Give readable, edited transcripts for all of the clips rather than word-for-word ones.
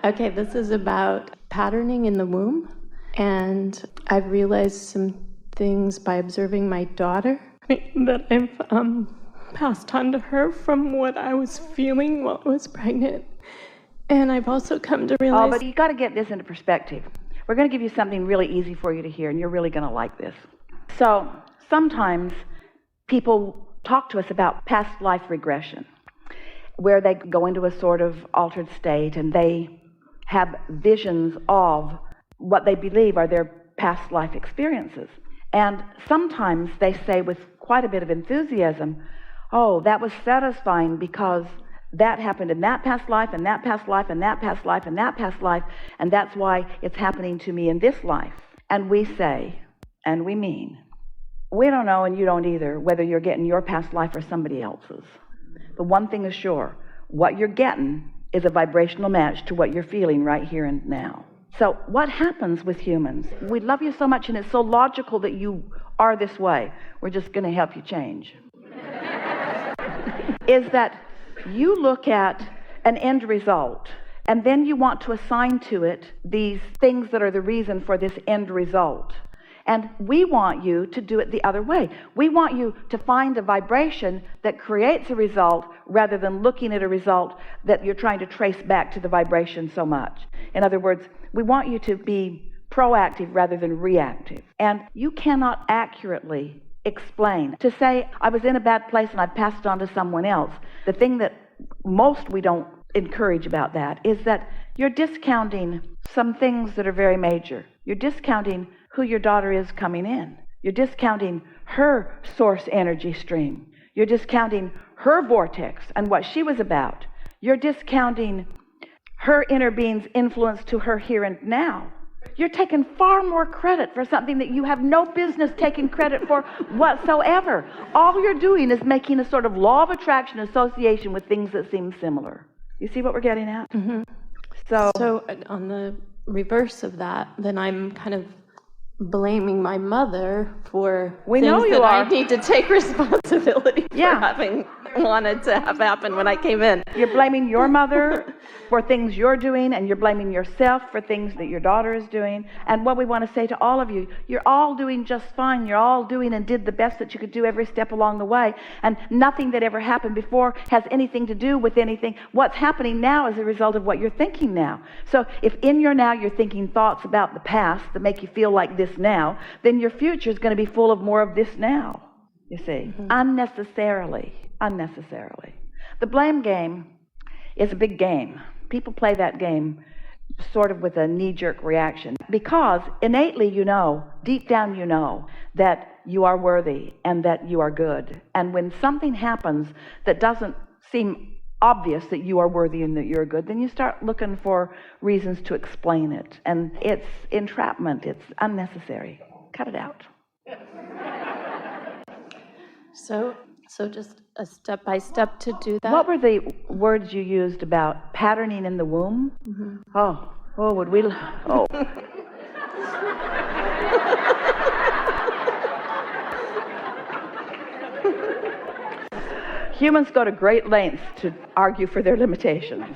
Okay, this is about patterning in the womb. And I've realized some things by observing my daughter that I've passed on to her from what I was feeling while I was pregnant. And I've also come to realize... Oh, but you got to get this into perspective. We're going to give you something really easy for you to hear, and you're really going to like this. So sometimes people talk to us about past life regression, where they go into a sort of altered state and they have visions of what they believe are their past life experiences. And sometimes they say with quite a bit of enthusiasm, oh, that was satisfying because that happened in that past life and that past life and that past life and that past life, and that's why it's happening to me in this life. And we say, and we mean, we don't know, and you don't either, whether you're getting your past life or somebody else's. But one thing is sure, what you're getting is a vibrational match to what you're feeling right here and now. So what happens with humans? We love you so much, and it's so logical that you are this way. We're just going to help you change. Is that you look at an end result, and then you want to assign to it these things that are the reason for this end result. And we want you to do it the other way. We want you to find a vibration that creates a result rather than looking at a result that you're trying to trace back to the vibration so much. In other words, we want you to be proactive rather than reactive. And you cannot accurately explain. To say, I was in a bad place and I passed it on to someone else, the thing that most we don't encourage about that is that you're discounting some things that are very major. You're discounting who your daughter is coming in. You're discounting her source energy stream. You're discounting her vortex and what she was about. You're discounting her inner being's influence to her here and now. You're taking far more credit for something that you have no business taking credit for whatsoever. All you're doing is making a sort of law of attraction association with things that seem similar. You see what we're getting at? Mm-hmm. So on the reverse of that, then I'm kind of blaming my mother for I need to take responsibility for having wanted to have happen when I came in. You're blaming your mother for things you're doing, and you're blaming yourself for things that your daughter is doing. And what we want to say to all of you, you're all doing just fine. You're all doing and did the best that you could do every step along the way. And nothing that ever happened before has anything to do with anything. What's happening now is a result of what you're thinking now. So if in your now you're thinking thoughts about the past that make you feel like this now, then your future is going to be full of more of this now, you see. Mm-hmm. Unnecessarily. The blame game is a big game. People play that game sort of with a knee-jerk reaction because innately you know, deep down you know, that you are worthy and that you are good. And when something happens that doesn't seem obvious that you are worthy and that you're good, then you start looking for reasons to explain it. And it's entrapment. It's unnecessary. Cut it out. So just a step-by-step to do that. What were the words you used about patterning in the womb? Mm-hmm. Oh, would we... Oh. Humans go to great lengths to argue for their limitations.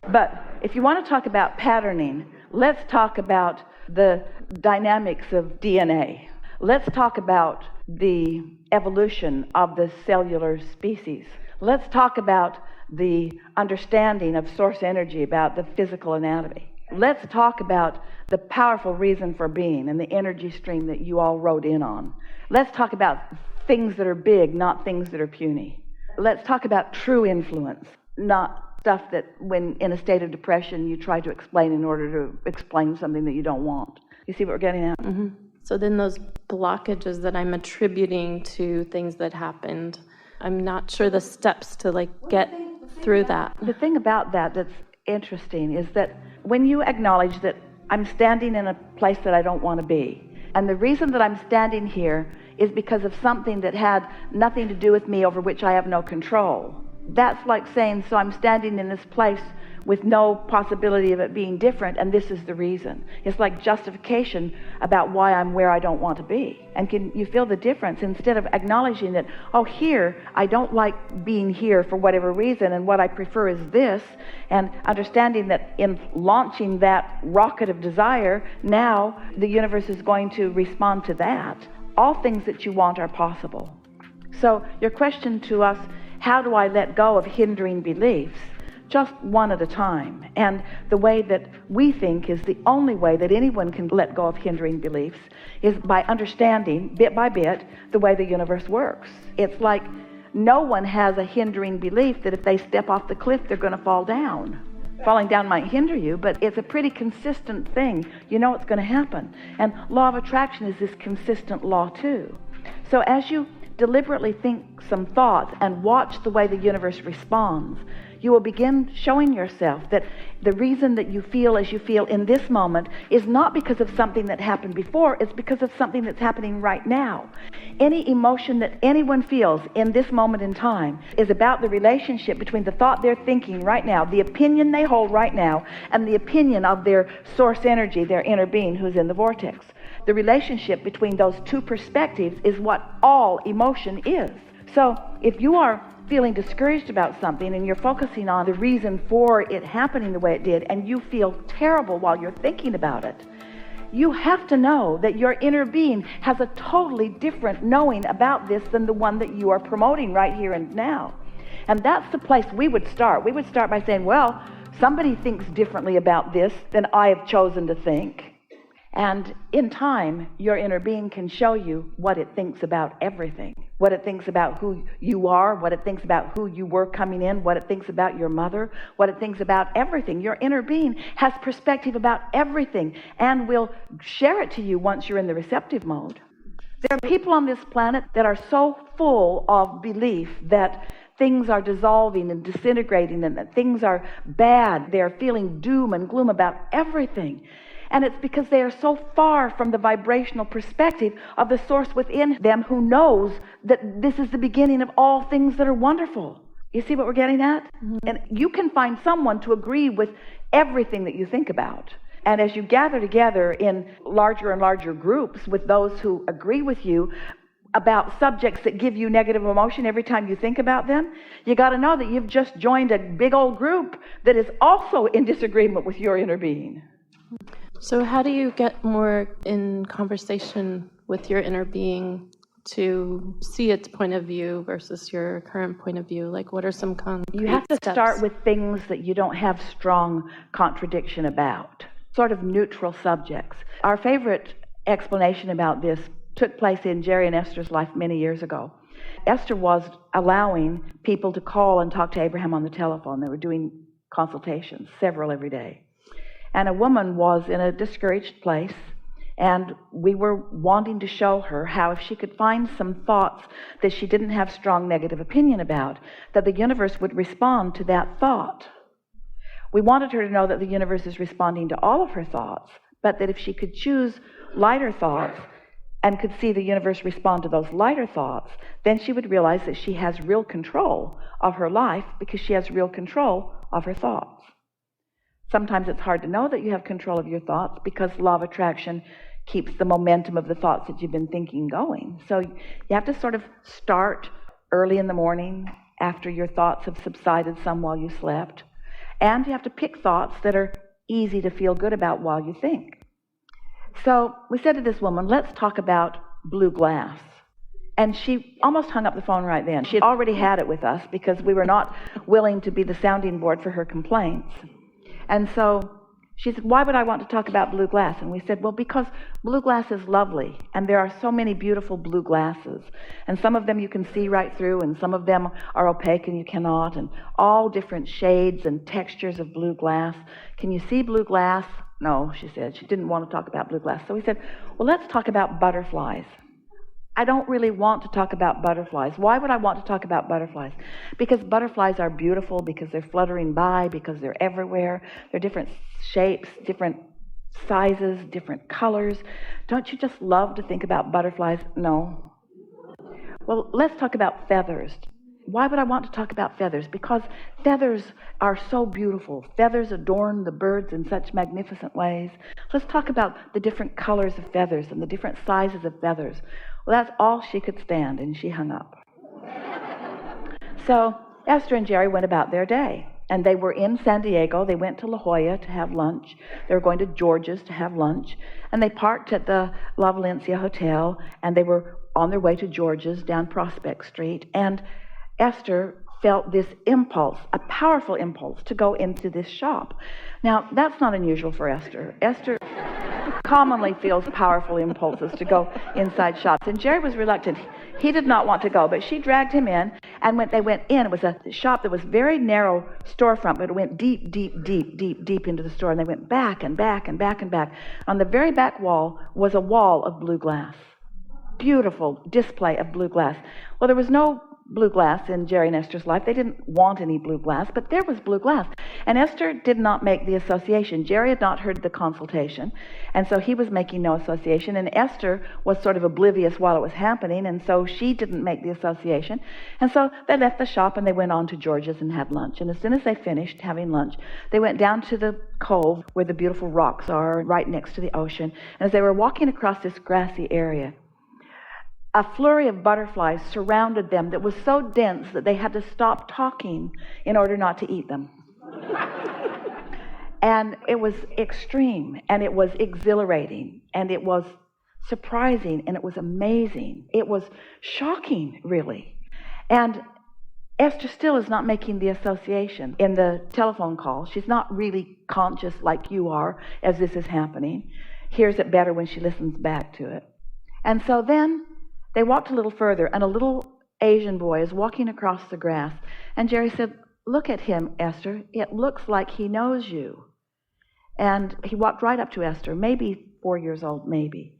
But if you want to talk about patterning, let's talk about the dynamics of DNA. Let's talk about the evolution of the cellular species. Let's talk about the understanding of source energy, about the physical anatomy. Let's talk about the powerful reason for being and the energy stream that you all wrote in on. Let's talk about things that are big, not things that are puny. Let's talk about true influence, not stuff that when in a state of depression you try to explain in order to explain something that you don't want. You see what we're getting at? Mm-hmm. So then those blockages that I'm attributing to things that happened, I'm not sure the steps to get through that. The thing about that that's interesting is that when you acknowledge that I'm standing in a place that I don't want to be, and the reason that I'm standing here is because of something that had nothing to do with me over which I have no control. That's like saying, so I'm standing in this place with no possibility of it being different, and this is the reason. It's like justification about why I'm where I don't want to be. And can you feel the difference? Instead of acknowledging that, oh, here, I don't like being here for whatever reason, and what I prefer is this, and understanding that in launching that rocket of desire, now the universe is going to respond to that. All things that you want are possible. So your question to us, how do I let go of hindering beliefs? Just one at a time. And the way that we think is the only way that anyone can let go of hindering beliefs is by understanding, bit by bit, the way the universe works. It's like no one has a hindering belief that if they step off the cliff, they're going to fall down. Falling down might hinder you, but it's a pretty consistent thing. You know it's going to happen. And law of attraction is this consistent law too. So as you deliberately think some thoughts and watch the way the universe responds, you will begin showing yourself that the reason that you feel as you feel in this moment is not because of something that happened before, it's because of something that's happening right now. Any emotion that anyone feels in this moment in time is about the relationship between the thought they're thinking right now, the opinion they hold right now, and the opinion of their source energy, their inner being who's in the vortex. The relationship between those two perspectives is what all emotion is. So if you are feeling discouraged about something and you're focusing on the reason for it happening the way it did, and you feel terrible while you're thinking about it, you have to know that your inner being has a totally different knowing about this than the one that you are promoting right here and now. And that's the place we would start. We would start by saying, well, somebody thinks differently about this than I have chosen to think. And in time, your inner being can show you what it thinks about everything. What it thinks about who you are, what it thinks about who you were coming in, what it thinks about your mother, what it thinks about everything. Your inner being has perspective about everything and will share it to you once you're in the receptive mode. There are people on this planet that are so full of belief that things are dissolving and disintegrating and that things are bad. They're feeling doom and gloom about everything. And it's because they are so far from the vibrational perspective of the source within them who knows that this is the beginning of all things that are wonderful. You see what we're getting at? Mm-hmm. And you can find someone to agree with everything that you think about. And as you gather together in larger and larger groups with those who agree with you about subjects that give you negative emotion every time you think about them, you got to know that you've just joined a big old group that is also in disagreement with your inner being. So how do you get more in conversation with your inner being to see its point of view versus your current point of view? Like, what are some concrete You have to steps? start with things that you don't have strong contradiction about, sort of neutral subjects. Our favorite explanation about this took place in Jerry and Esther's life many years ago. Esther was allowing people to call and talk to Abraham on the telephone. They were doing consultations, several every day. And a woman was in a discouraged place, and we were wanting to show her how if she could find some thoughts that she didn't have strong negative opinion about, that the universe would respond to that thought. We wanted her to know that the universe is responding to all of her thoughts, but that if she could choose lighter thoughts and could see the universe respond to those lighter thoughts, then she would realize that she has real control of her life because she has real control of her thoughts. Sometimes it's hard to know that you have control of your thoughts because law of attraction keeps the momentum of the thoughts that you've been thinking going. So you have to sort of start early in the morning after your thoughts have subsided some while you slept. And you have to pick thoughts that are easy to feel good about while you think. So we said to this woman, let's talk about blue glass. And she almost hung up the phone right then. She had already had it with us because we were not willing to be the sounding board for her complaints. And so she said, why would I want to talk about blue glass? And we said, well, because blue glass is lovely, and there are so many beautiful blue glasses. And some of them you can see right through, and some of them are opaque and you cannot, and all different shades and textures of blue glass. Can you see blue glass? No, she said. She didn't want to talk about blue glass. So we said, well, let's talk about butterflies. I don't really want to talk about butterflies. Why would I want to talk about butterflies? Because butterflies are beautiful, because they're fluttering by, because they're everywhere. They're different shapes, different sizes, different colors. Don't you just love to think about butterflies? No. Well, let's talk about feathers. Why would I want to talk about feathers? Because feathers are so beautiful. Feathers adorn the birds in such magnificent ways. Let's talk about the different colors of feathers and the different sizes of feathers. Well, that's all she could stand, and she hung up. So Esther and Jerry went about their day, and they were in San Diego. They went to La Jolla to have lunch. They were going to George's to have lunch, and they parked at the La Valencia Hotel, and they were on their way to George's down Prospect Street, and Esther felt this impulse, a powerful impulse, to go into this shop. Now, that's not unusual for Esther. Esther commonly feels powerful impulses to go inside shops, and Jerry was reluctant. He did not want to go, but she dragged him in, and when they went in, it was a shop that was very narrow storefront, but it went deep, deep, deep, deep, deep into the store, and they went back and back and back and back. On the very back wall was a wall of blue glass. Beautiful display of blue glass. Well, there was no blue glass in Jerry and Esther's life. They didn't want any blue glass, but there was blue glass. And Esther did not make the association. Jerry had not heard the consultation, and so he was making no association, and Esther was sort of oblivious while it was happening, and so she didn't make the association. And so they left the shop and they went on to George's and had lunch. And as soon as they finished having lunch, they went down to the cove where the beautiful rocks are right next to the ocean. And as they were walking across this grassy area, a flurry of butterflies surrounded them that was so dense that they had to stop talking in order not to eat them. And it was extreme, and it was exhilarating, and it was surprising, and it was amazing. It was shocking, really. And Esther still is not making the association in the telephone call. She's not really conscious like you are as this is happening. Hears it better when she listens back to it. And so then they walked a little further, and a little Asian boy is walking across the grass. And Jerry said, "Look at him, Esther. It looks like he knows you." And he walked right up to Esther, maybe 4 years old, maybe,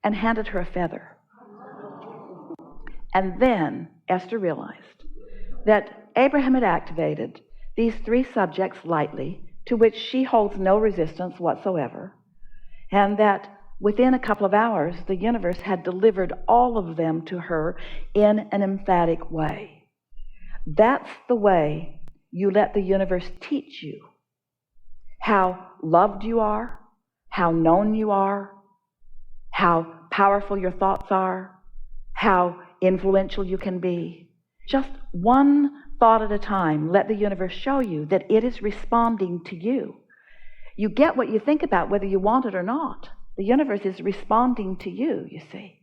and handed her a feather. And then Esther realized that Abraham had activated these three subjects lightly, to which she holds no resistance whatsoever, and that within a couple of hours, the universe had delivered all of them to her in an emphatic way. That's the way you let the universe teach you how loved you are, how known you are, how powerful your thoughts are, how influential you can be. Just one thought at a time, let the universe show you that it is responding to you. You get what you think about whether you want it or not. The universe is responding to you, you see.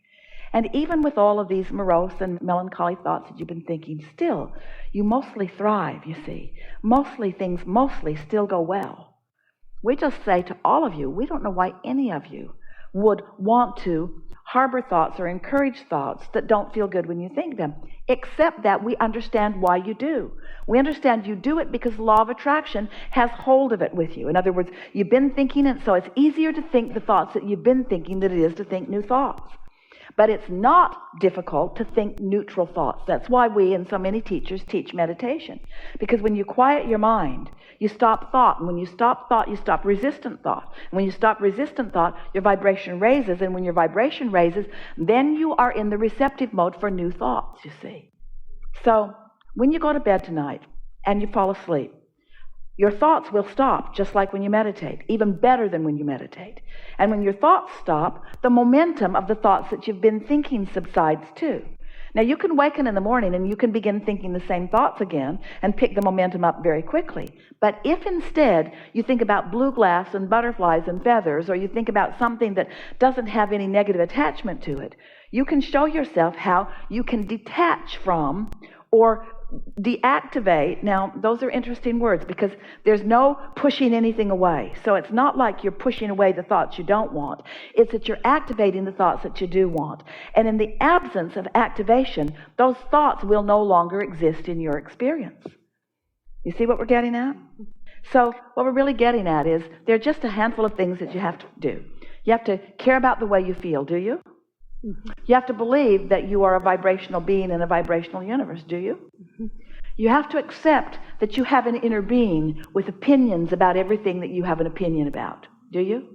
And even with all of these morose and melancholy thoughts that you've been thinking, still, you mostly thrive, you see. Things mostly still go well. We just say to all of you, we don't know why any of you would want to harbor thoughts or encourage thoughts that don't feel good when you think them, except that we understand why you do. We understand you do it because law of attraction has hold of it with you. In other words, you've been thinking it, so it's easier to think the thoughts that you've been thinking than it is to think new thoughts. But it's not difficult to think neutral thoughts. That's why we and so many teachers teach meditation. Because when you quiet your mind, you stop thought. And when you stop thought, you stop resistant thought. And when you stop resistant thought, your vibration raises. And when your vibration raises, then you are in the receptive mode for new thoughts, you see. So when you go to bed tonight and you fall asleep, your thoughts will stop, just like when you meditate, even better than when you meditate. And when your thoughts stop, the momentum of the thoughts that you've been thinking subsides too. Now, you can waken in the morning and you can begin thinking the same thoughts again and pick the momentum up very quickly. But if instead you think about blue glass and butterflies and feathers, or you think about something that doesn't have any negative attachment to it, you can show yourself how you can detach from or deactivate. Now, those are interesting words because there's no pushing anything away. So it's not like you're pushing away the thoughts you don't want. It's that you're activating the thoughts that you do want. And in the absence of activation, those thoughts will no longer exist in your experience. You see what we're getting at? So what we're really getting at is there are just a handful of things that you have to do. You have to care about the way you feel, do you? Mm-hmm. You have to believe that you are a vibrational being in a vibrational universe, do you? Mm-hmm. You have to accept that you have an inner being with opinions about everything that you have an opinion about, do you?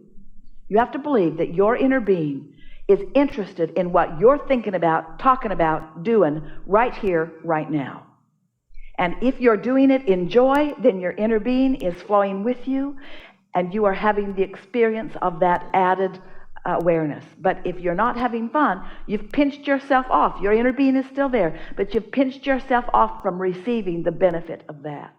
You have to believe that your inner being is interested in what you're thinking about, talking about, doing right here, right now. And if you're doing it in joy, then your inner being is flowing with you, and you are having the experience of that added awareness. But if you're not having fun, you've pinched yourself off. Your inner being is still there, but you've pinched yourself off from receiving the benefit of that.